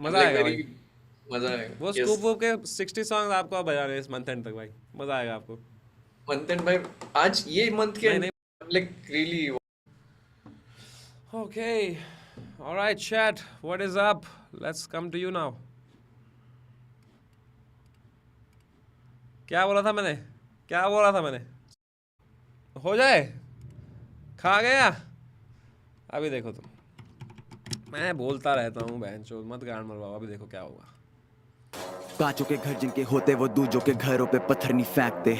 मजा लाइक आएगा वेरी भाई। मजा आएगा। वो यस स्कूप वूप के 60 सॉन्ग आपको बजाने इस मंथ एंड तक भाई, मजा आएगा आपको। मंथ एंड भाई, आज ये मंथ के नहीं नहीं। Like really okay, alright chat, what is up, let's come to you now. क्या बोला था मैंने, क्या बोला था मैंने? हो जाए, खा गया। अभी देखो तुम, मैं बोलता रहता हूँ बहनचोद, मत गांड मरवाओ, अभी देखो क्या होगा। कांचों के घर जिनके होते वो दूजों के घरों पे पत्थर नहीं फेंकते।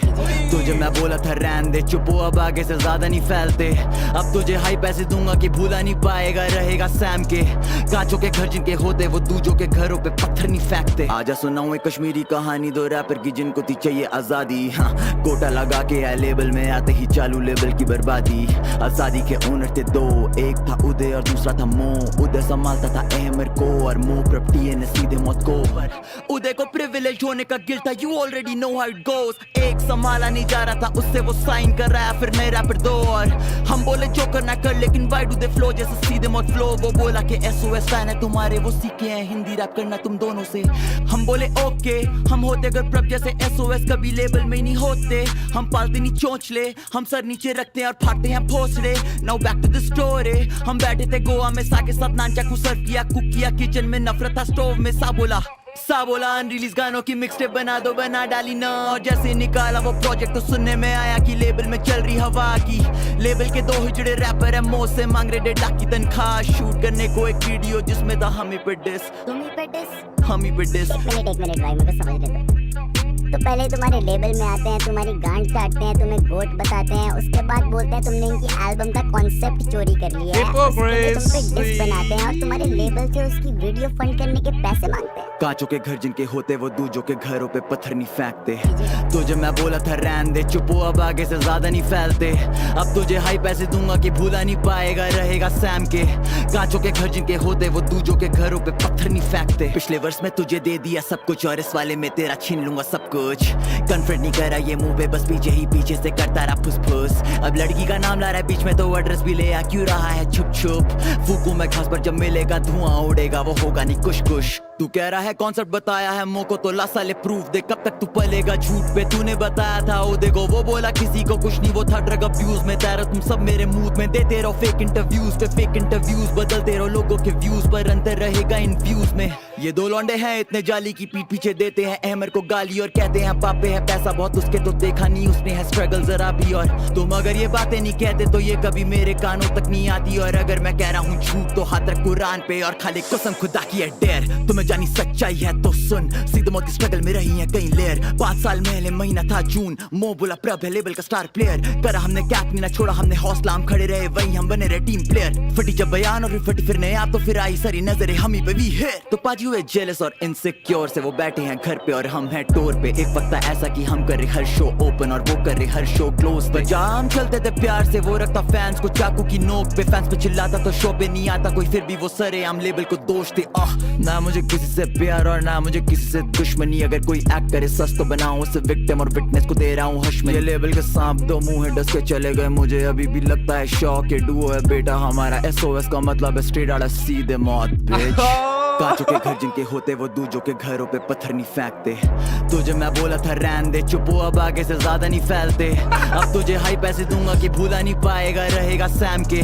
तुझे मैं बोला था रहन दे चुप हो, अब आगे से ज्यादा नहीं फैलते। अब तुझे हाई पैसे दूंगा कि भूला नहीं पाएगा, रहेगा सैम के। कांचों के घर जिनके होते वो दूजों के घरों पे पत्थर नहीं फेंकते। आजा सुनाऊं एक कश्मीरी कहानी दो रैपर की जिनको थी चाहिए आजादी। हाँ, कोटा लगा के आए लेबल में आते ही चालू लेबल की बर्बादी। आजादी के ओनर थे दो, एक था उदय और दूसरा था मो। उदय संभालता था अहमर को और मो प्रॉपर्टी ने सीधे मौत को। उदय को प्रिविलेज होने का गिल्ट था, you already know how it goes. एक संभाला नहीं जा रहा था उससे वो साइन कर रहा है, फिर नए रैपर दो। और हम बोले जो करना कर, लेकिन वाई डू दे फ्लो जैसे सीधे मौत फ्लो। वो बोला कि एसओएस फैन है तुम्हारे, वो सीखे हैं हिंदी रैप करना तुम दोनों से। हम बोले ओके, हम होते अगर प्रभ जैसे एसओएस कभी लेबल में नहीं होते। हम पालते नहीं चोंचले, हम सर नीचे रखते हैं और फाड़ते हैं Bhosale. Now back to the story, हम बैठे थे गोवा में सा के साथ नान चाकू सर्व किया, कुक किया किचन में, नफरत था स्टोव में। सा बोला अनरिलीज गानों की मिक्सटेप बना दो, बना डाली ना। और जैसे निकाला वो प्रोजेक्ट तो सुनने में आया कि लेबल में चल रही हवा की। लेबल के दो हिजड़े रैपर है, मो से मांग रहे 1.5 लाख की तनख्वाह। शूट करने को एक वीडियो जिसमें था हम ही पे डिस, तुम ही पे डिस, हम ही पे डिस। एक मिनट भाई, मेरे को समझ लेते। तो पहले तुम्हारे लेबल में आते हैं, तुम्हारी गांड काटते हैं, तुम्हें गोट बताते हैं, उसके बाद बोलते हैं तुमने इनकी एल्बम का कॉन्सेप्ट चोरी कर लिया है, उसके लिए तुम पे डिस बनाते हैं और तुम्हारे लेबल से उसकी वीडियो फंड करने के पैसे मांगते हैं। कांचों के घर जिनके होते वो दूजों के घरों पे पत्थर नहीं फेंकते। तुझे मैं बोला था रहन दे चुप हो, अब आगे से ज्यादा नहीं फैलते। अब तुझे हाई पैसे दूंगा कि भूला नहीं पाएगा, रहेगा सैम के। कांचों के घर जिनके होते वो दूजों के घरों पे पत्थर नहीं फेंकते। पिछले वर्ष में तुझे दे दिया सब कुछ और इस वाले में तेरा छीन लूंगा सब कुछ। कन्फ्रंट नहीं करा ये मुंह पे, बस पीछे ही पीछे से करता रहा फुसफुस। अब लड़की का नाम ला रहा है बीच में तो एड्रेस भी ले आ क्यों रहा है छुप छुप। फूकू मैं घास पर जब मिलेगा धुआं उड़ेगा, वो होगा नहीं कुछ कुछ। तू कह रहा है कॉन्सेप्ट बताया है मो को, तो ला साले प्रूफ दे, कब तक तू पलेगा झूठ पे। तूने बताया था ओ देखो, वो बोला किसी को कुछ नहीं, वो था ड्रग अब्यूज में। तेरा तुम सब मेरे मूड में देते रहो फेक इंटरव्यूज पे फेक इंटरव्यूज, बदलते रहो लोगों के व्यूज पर, अंतर रहेगा इन व्यूज में। ये दो लौंडे हैं इतने जाली की पीठ पीछे देते हैं अहमर को गाली और कहते हैं पापे है पैसा बहुत उसके, तो देखा नहीं उसने है स्ट्रगल जरा भी। और तुम अगर ये बातें नहीं कहते तो ये कभी मेरे कानों तक नहीं आती। और अगर मैं कह रहा हूँ झूठ तो हाथ रख कुरान पे और खाली कसम खुदा की है डेर। तुम्हें जानी सच्चाई है तो सुन, सीधे मौत की स्ट्रगल में रही है कई लेयर। 5 साल पहले महीना था जून, मो बोला प्रभ है लेबल का स्टार प्लेयर। करा हमने कैप नहीं ना छोड़ा हमने हौसला, हम खड़े रहे वहीं हम बने रहे टीम प्लेयर। फटी जब बयान और फिर फटी फिर नया, तो फिर आई सारी नजरें हम ही पे भी है। तो पाजी हुए जेलस और इनसिक्योर से, वो बैठे हैं घर पे और हम हैं टूर पे। एक वक्त था ऐसा कि हम कर रहे हर शो ओपन और वो कर रहे हर शो क्लोज पे। जाम चलते थे प्यार से, वो रखता फैंस को चाकू की नोक पे। फैंस पे चिल्लाता तो शो पे नहीं आता कोई, फिर भी वो सरे हम लेबल को दोष थे। ना मुझे किसी से प्यार और ना मुझे किसी से दुश्मनी। अगर कोई एक्ट करे सच तो बनाऊं उसे विक्टिम और विटनेस को दे रहा हूँ हश में। ये लेबल के सांप दो मुंह है डस के चले गए, मुझे अभी भी लगता है शौक। ये डुओ है बेटा हमारा, एसओएस का मतलब है स्ट्रेट आउट सीधे मौत बिच। कांचों के घर जिनके होते वो दूजों के घरों पे पत्थर नहीं फेंकते। तुझे मैं बोला था रहन दे चुप हो, अब आगे से ज्यादा नहीं फैलते। अब तुझे हाई पैसे दूंगा कि भूला नहीं पाएगा, रहेगा सैम के।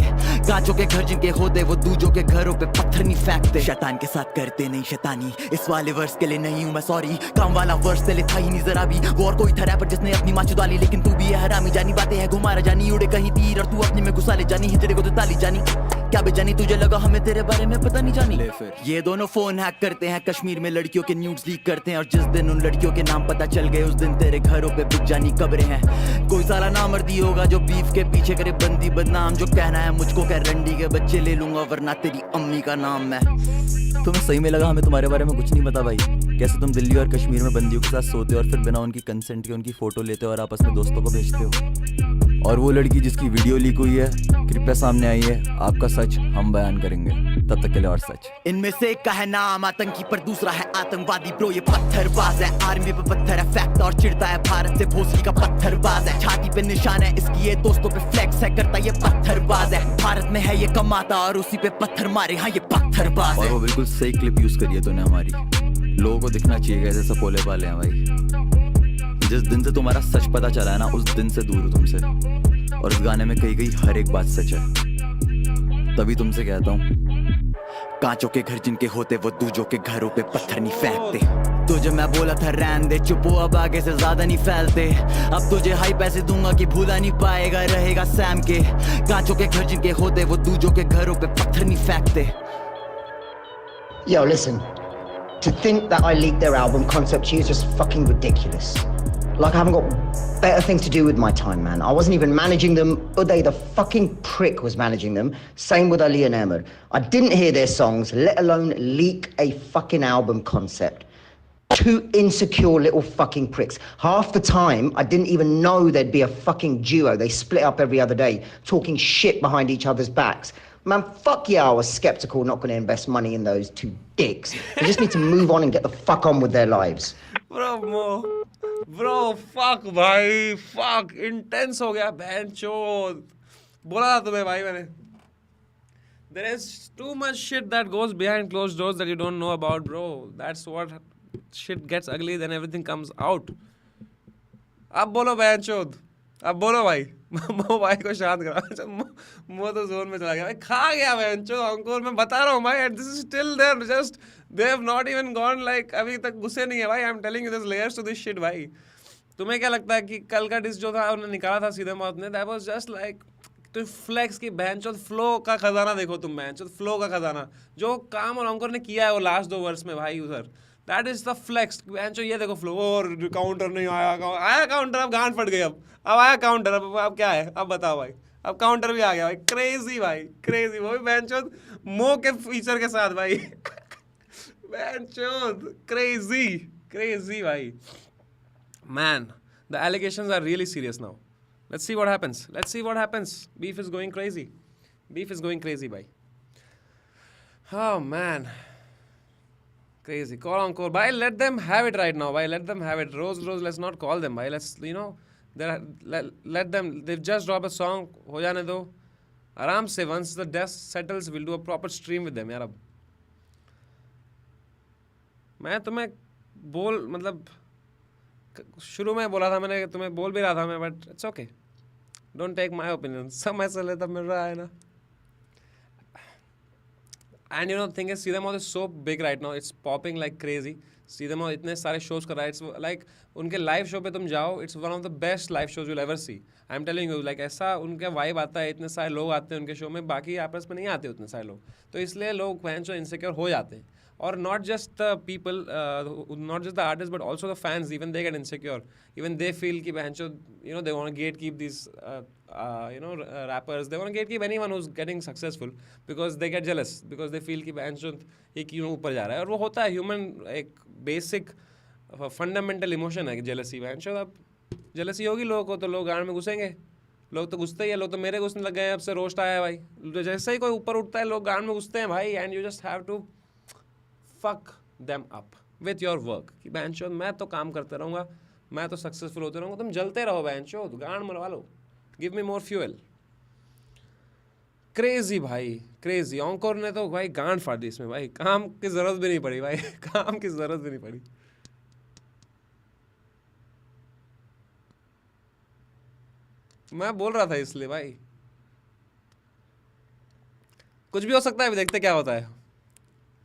कांचों के घर जिनके होते वो दूजों के घरों पे पत्थर नहीं फेंकते। शैतान के साथ करते नहीं शैतानी, इस वाले वर्ष के लिए नहीं हूँ मैं सॉरी। काम वाला वर्ष तेरे था ही नहीं जरा भी। वो और कोई था रैपर जिसने अपनी माँ चुदा ली, लेकिन तू भी है हरामी। जानी बातें है घुमारा जानी, उड़े कहीं तीर और तू अपने में घुसा ले जानी। हिजड़े को तो ताली जानी, क्या बेजानी तुझे लगा हमें तेरे बारे में पता नहीं जानी। ले फिर ये दोनों फोन हैक करते हैं, कश्मीर में लड़कियों के न्यूड्स लीक करते हैं। और जिस दिन उन लड़कियों के नाम पता चल गए उस दिन तेरे घरों पे बिक जानी कब्रें हैं। कोई साला नामर्दी होगा जो बीफ के पीछे करे बंदी बदनाम। जो कहना है मुझको कह रंडी के बच्चे ले लूंगा वरना तेरी अम्मी का नाम मैं। तुम्हें सही में लगा हमें तुम्हारे बारे में कुछ नहीं पता भाई? कैसे तुम दिल्ली और कश्मीर में बंदियों के साथ सोते हो और फिर बिना उनकी कंसेंट के उनकी फोटो लेते हो और आपस में दोस्तों को भेजते हो। और वो लड़की जिसकी वीडियो लीक हुई है कृपया सामने आई है, आपका सच हम बयान करेंगे, तब तक के लिए और सच। इनमें से एक का है नाम आतंकी पर दूसरा है आतंकवादी। ब्रो ये पत्थरबाज है, आर्मी पे पत्थर है फैक्ट और चिढ़ता है भारत से भोसड़ी का पत्थरबाज है। छाती पे निशान है इसकी, ये दोस्तों पे फ्लेक्स है करता ये पत्थरबाज है। भारत में है ये कमाता और उसी पे पत्थर मारे, हाँ ये पत्थर पत्थर पास है। और वो बिल्कुल सही क्लिप यूज करी है तूने हमारी। लोगों को दिखना चाहिए कैसे सपोले वाले हैं भाई। जिस दिन से तुम्हारा सच पता चला है ना, उस दिन से दूर हूं तुमसे। और इस गाने में कही गई हर एक बात सच है। तभी तुमसे कहता हूँ, कांचों के घर जिनके होते वो दूजों के घरों पे पत्थर नहीं फेंकते। तुझे मैं बोला था रहने दे, चुप हो अब आगे से ज्यादा नहीं फैलते। अब तुझे हाई पैसे दूंगा कि भूला नहीं पाएगा, रहेगा सैम के। कांचों के घर जिनके होते वो दूजों के घरों पे पत्थर नहीं फेंकते। Yo, listen. To think that I leaked their album concept to you is just fucking ridiculous. Like I haven't got better things to do with my time, man. I wasn't even managing them. Uday, the fucking prick, was managing them. Same with Ali and Ahmed. I didn't hear their songs, let alone leak a fucking album concept. Two insecure little fucking pricks. Half the time, I didn't even know there'd be a fucking duo. They split up every other day, talking shit behind each other's backs. Man, fuck yeah, I was skeptical, not going to invest money in those two dicks. They just need to move on and get the fuck on with their lives. Bro, fuck भाई, fuck, intense हो गया, बहनचोद। बोला था तुम्हें भाई मैंने। There is too much shit that goes behind closed doors that you don't know about, bro. That's what shit gets ugly, then everything comes out. अब बोलो बहनचोद, अब बोलो भाई। मो भाई को शांत करा। मो तो जोन में चला गया भाई, खा गया बहनचोद अंकुर। मैं बता रहा हूँ भाई, and this is still there, just they have not even gone like, अभी तक गुस्से नहीं है भाई। I'm telling you, there's layers to this shit भाई। तुम्हें क्या लगता है कि कल का डिस जो था उन्होंने निकाला था सीधे मौत ने, that was just like तो फ्लेक्स की बहनचोद फ्लो का खजाना देखो तुम, बहनचोद फ्लो का खजाना जो काम और अंकुर ने किया है वो लास्ट 2 वर्ष में भाई उधर, दैट इज द फ्लेक्स। बहनचोद ये देखो फ्लो, और काउंटर नहीं आया, आया काउंटर, अब गांड फट गई, अब आया काउंटर, अब क्या है, अब बताओ भाई, अब काउंटर भी आ गया भाई। क्रेजी भाई, क्रेजी, वो भी बहनचोद मो के फीचर के साथ भाई। बहनचोद क्रेजी, क्रेजी भाई। Man, the allegations are really serious now. Let's see what happens. Let's see what happens. Beef is going crazy. Beef is going crazy, bhai. Oh, man. Crazy. Call on call. Bhai, let them have it right now, bhai. Let them have it. Rose, let's not call them, bhai. Let's, let them. They've just dropped a song. Ho jane do. Aram se, once the dust settles, we'll do a proper stream with them, yaar ab. मैं तुम्हें मतलब शुरू में बोला था, मैंने तुम्हें बोल भी रहा था मैं, but it's okay, don't take my opinion. समय से लेता मिल रहा है ना। And you know thing is, Seedhe Maut is so big right now, it's popping like crazy. Seedhe Maut इतने सारे शोज कर रहा है, इट्स लाइक उनके लाइव शो पे तुम जाओ, it's one of the best live shows you'll ever see. I am telling you, like ऐसा उनका वाइब आता है, इतने सारे लोग आते हैं उनके शो में, बाकी आपस में नहीं आते उतने सारे लोग, तो इसलिए लोग फैन शो इनसिक्योर हो जाते हैं। Or not just the people, not just the artists, but also the fans. Even they get insecure. Even they feel कि बहनचोद, they want to gatekeep these, rappers. They want to gatekeep anyone who's getting successful because they get jealous, because they feel कि बहनचोद ये क्यों ऊपर जा रहा है। और वो होता है human, एक basic fundamental emotion है jealousy। बहनचोद अब jealousy होगी लोगों को तो लोग गाड़ में घुसेंगे, लोग तो घुसते ही है, लोग तो मेरे घुसने लग गए हैं, अब से रोस्ट आया है भाई। जैसे ही कोई ऊपर उठता है लोग गाड़ में घुसते हैं भाई, and you just have to fuck them up with your work कि बहनचोद मैं तो काम करते रहूँगा, मैं तो सक्सेसफुल होते रहूँगा, तुम जलते रहो बहनचोद, गांड मरवा लो, गिव मी मोर फ्यूल। क्रेजी भाई, क्रेजी। अंकुर ने तो भाई गांड फाड़ दी इसमें भाई, काम की जरूरत भी नहीं पड़ी भाई। काम की जरूरत भी नहीं पड़ी। मैं बोल रहा था इसलिए भाई, कुछ भी हो सकता है, अभी देखते क्या होता है।